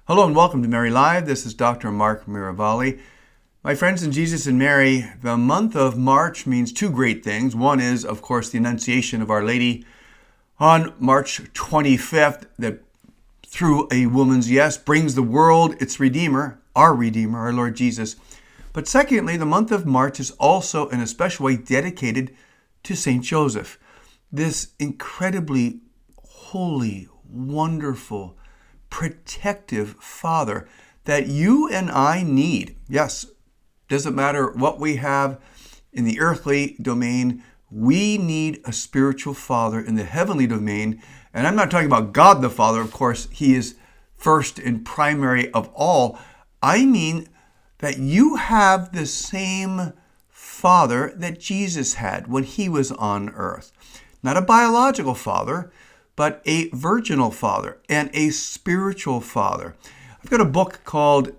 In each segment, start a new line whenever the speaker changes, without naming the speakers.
Hello and welcome to Mary Live. This is Dr. Mark Miravalle. My friends in Jesus and Mary, the month of March means two great things. One is, of course, the Annunciation of Our Lady on March 25th, that through a woman's yes brings the world its Redeemer, our Lord Jesus. But secondly, the month of March is also in a special way dedicated to St. Joseph, this incredibly holy, wonderful, protective Father that you and I need. Yes, doesn't matter what we have in the earthly domain, we need a spiritual Father in the heavenly domain. And I'm not talking about God the Father, of course, He is first and primary of all. I mean that you have the same Father that Jesus had when He was on earth. Not a biological Father, but a virginal Father and a spiritual Father. I've got a book called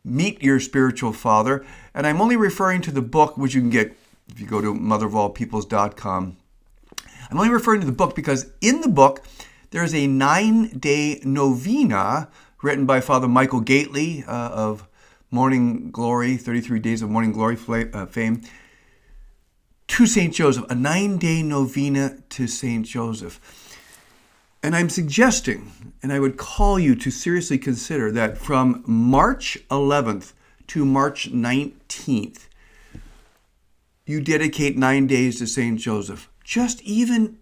Meet Your Spiritual Father, and I'm only referring to the book, which you can get if you go to motherofallpeoples.com. I'm only referring to the book because in the book, there's a 9-day novena written by Father Michael Gately of Morning Glory, 33 Days of Morning Glory fame, to St. Joseph, a 9-day novena to St. Joseph. And I'm suggesting, and I would call you to seriously consider that from March 11th to March 19th, you dedicate 9 days to St. Joseph, just even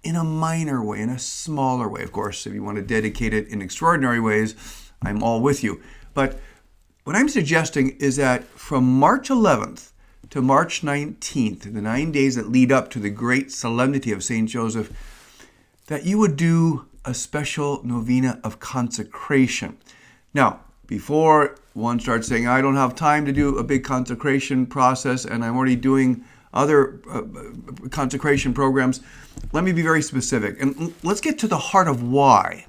in a minor way, in a smaller way. Of course, if you want to dedicate it in extraordinary ways, I'm all with you. But what I'm suggesting is that from March 11th to March 19th, the 9 days that lead up to the great solemnity of St. Joseph, that you would do a special novena of consecration. Now, before one starts saying, I don't have time to do a big consecration process and I'm already doing other consecration programs, let me be very specific. And let's get to the heart of why.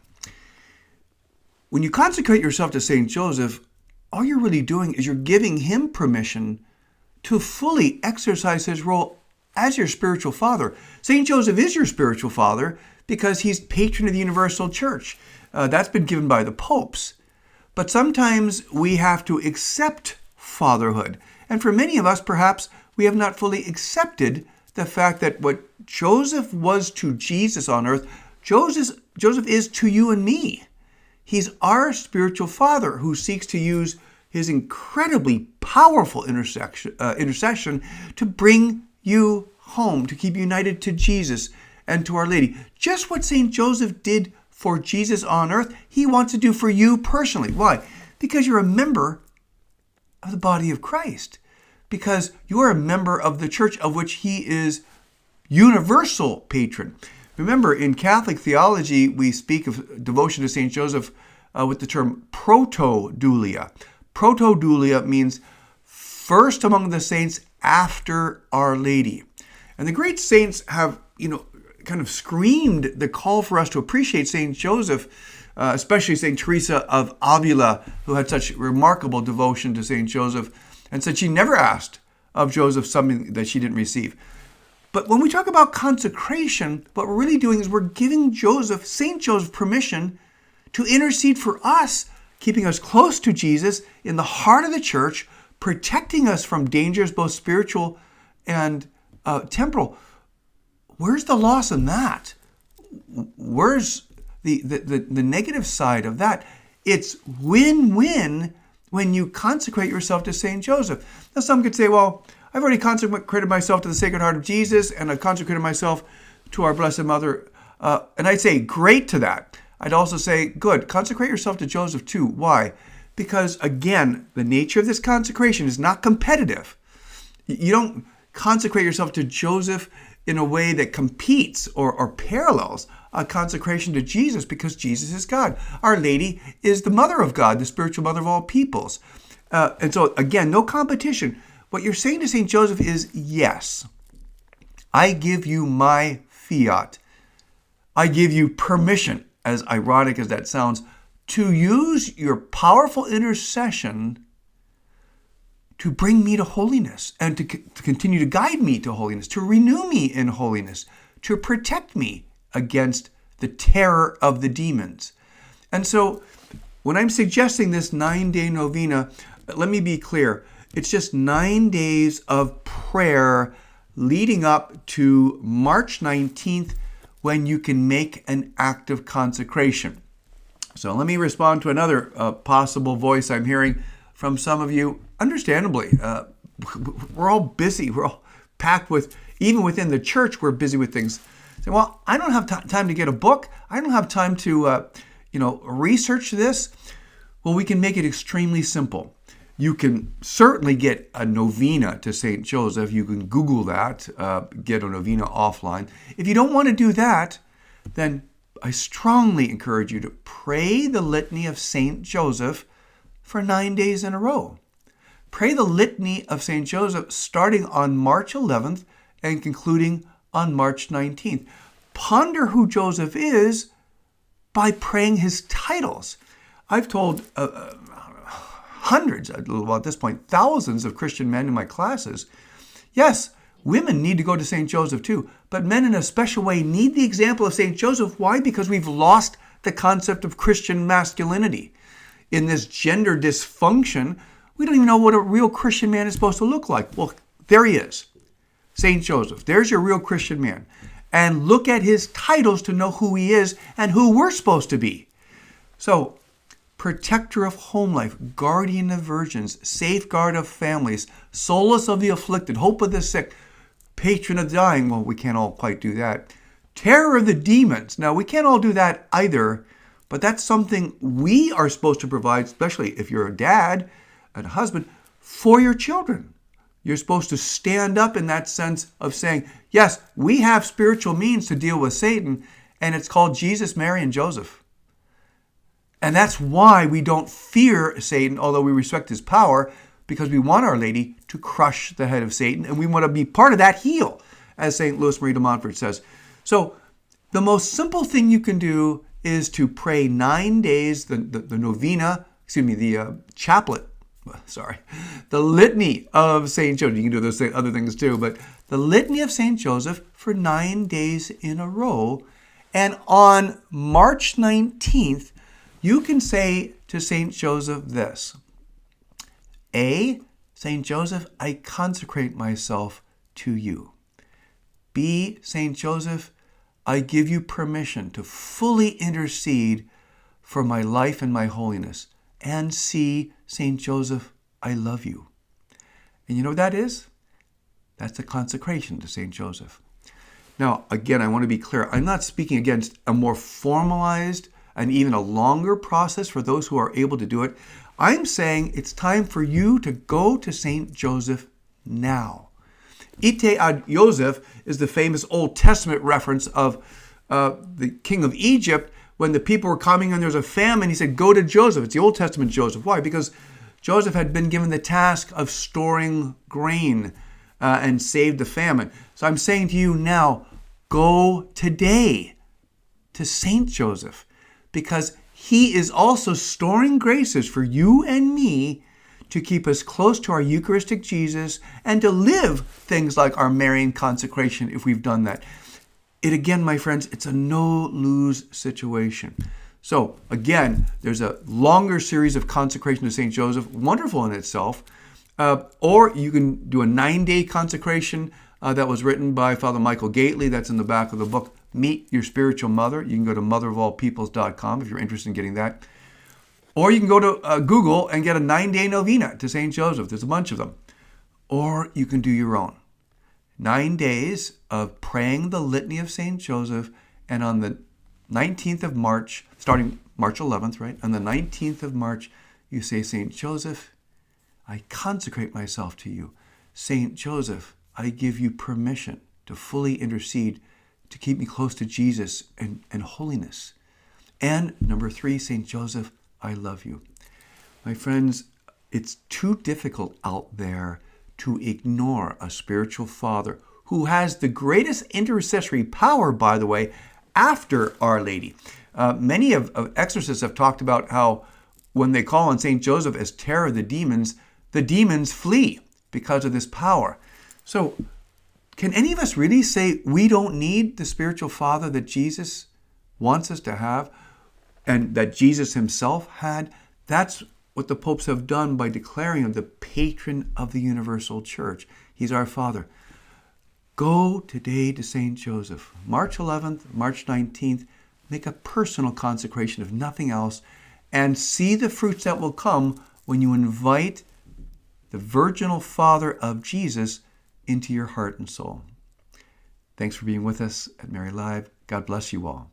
When you consecrate yourself to St. Joseph, all you're really doing is you're giving him permission to fully exercise his role as your spiritual father. St. Joseph is your spiritual father because he's patron of the universal church. That's been given by the popes. But sometimes we have to accept fatherhood. And for many of us, perhaps, we have not fully accepted the fact that what Joseph was to Jesus on earth, Joseph is to you and me. He's our spiritual father who seeks to use his incredibly powerful intercession to bring you home, to keep united to Jesus and to Our Lady. Just what St. Joseph did for Jesus on earth, he wants to do for you personally. Why? Because you're a member of the body of Christ. Because you're a member of the church of which he is universal patron. Remember, in Catholic theology, we speak of devotion to St. Joseph with the term protodulia. Protodulia means first among the saints after Our Lady. And the great saints have, kind of screamed the call for us to appreciate St. Joseph, especially St. Teresa of Avila, who had such remarkable devotion to St. Joseph, and said she never asked of Joseph something that she didn't receive. But when we talk about consecration, what we're really doing is we're giving St. Joseph, permission to intercede for us, keeping us close to Jesus in the heart of the church, protecting us from dangers, both spiritual and temporal. Where's the loss in that? Where's the negative side of that? It's win-win when you consecrate yourself to St. Joseph. Now, some could say, well, I've already consecrated myself to the Sacred Heart of Jesus, and I've consecrated myself to our Blessed Mother. And I'd say, great to that. I'd also say, good, consecrate yourself to Joseph too. Why? Because, again, the nature of this consecration is not competitive. You don't consecrate yourself to Joseph in a way that competes or parallels a consecration to Jesus, because Jesus is God. Our Lady is the Mother of God, the spiritual mother of all peoples. And so, again, no competition. What you're saying to St. Joseph is, yes, I give you my fiat. I give you permission, as ironic as that sounds, to use your powerful intercession to bring me to holiness and to continue to guide me to holiness, to renew me in holiness, to protect me against the terror of the demons. And so when I'm suggesting this 9-day novena, let me be clear. It's just 9 days of prayer leading up to March 19th, when you can make an act of consecration. So let me respond to another possible voice I'm hearing from some of you. Understandably, we're all busy. We're all packed with, even within the church, we're busy with things. So, well, I don't have time to get a book. I don't have time to, research this. Well, we can make it extremely simple. You can certainly get a novena to St. Joseph. You can Google that, get a novena offline. If you don't want to do that, then I strongly encourage you to pray the Litany of St. Joseph for 9 days in a row. Pray the Litany of St. Joseph starting on March 11th and concluding on March 19th. Ponder who Joseph is by praying his titles. I've told hundreds, well, at this point, thousands of Christian men in my classes. Yes, women need to go to St. Joseph too, but men in a special way need the example of St. Joseph. Why? Because we've lost the concept of Christian masculinity. In this gender dysfunction, we don't even know what a real Christian man is supposed to look like. Well, there he is, St. Joseph. There's your real Christian man. And look at his titles to know who he is and who we're supposed to be. So, protector of home life, guardian of virgins, safeguard of families, solace of the afflicted, hope of the sick, patron of the dying. Well, we can't all quite do that. Terror of the demons. Now, we can't all do that either, but that's something we are supposed to provide, especially if you're a dad and a husband, for your children. You're supposed to stand up in that sense of saying, yes, we have spiritual means to deal with Satan, and it's called Jesus, Mary, and Joseph. And that's why we don't fear Satan, although we respect his power, because we want Our Lady to crush the head of Satan, and we want to be part of that heel, as St. Louis Marie de Montfort says. So the most simple thing you can do is to pray 9 days, the chaplet, the Litany of St. Joseph. You can do those other things too, but the Litany of St. Joseph for 9 days in a row. And on March 19th, you can say to St. Joseph this: A, St. Joseph, I consecrate myself to you. B, St. Joseph, I give you permission to fully intercede for my life and my holiness. And C, St. Joseph, I love you. And you know what that is? That's the consecration to St. Joseph. Now, again, I want to be clear. I'm not speaking against a more formalized and even a longer process for those who are able to do it. I'm saying it's time for you to go to St. Joseph now. Ite ad Joseph is the famous Old Testament reference of the king of Egypt. When the people were coming and there was a famine, he said, go to Joseph. It's the Old Testament Joseph. Why? Because Joseph had been given the task of storing grain and saved the famine. So I'm saying to you now, go today to St. Joseph, because he is also storing graces for you and me to keep us close to our Eucharistic Jesus and to live things like our Marian consecration if we've done that. It again, my friends, it's a no-lose situation. So again, there's a longer series of consecration to St. Joseph, wonderful in itself. Or you can do a 9-day consecration that was written by Father Michael Gately. That's in the back of the book, Meet Your Spiritual Mother. You can go to motherofallpeoples.com if you're interested in getting that. Or you can go to Google and get a 9-day novena to St. Joseph. There's a bunch of them. Or you can do your own. 9 days of praying the Litany of St. Joseph, and on the 19th of March, starting March 11th, right? On the 19th of March, you say, St. Joseph, I consecrate myself to you. St. Joseph, I give you permission to fully intercede to keep me close to Jesus and holiness. And number 3, St. Joseph, I love you. My friends, it's too difficult out there to ignore a spiritual father who has the greatest intercessory power, by the way, after Our Lady. Many of exorcists have talked about how when they call on St. Joseph as terror of the demons flee because of this power. So can any of us really say we don't need the spiritual father that Jesus wants us to have and that Jesus himself had? That's what the popes have done by declaring him the patron of the universal church. He's our Father. Go today to St. Joseph. March 11th, March 19th, make a personal consecration, if nothing else, and see the fruits that will come when you invite the virginal Father of Jesus into your heart and soul. Thanks for being with us at Mary Live. God bless you all.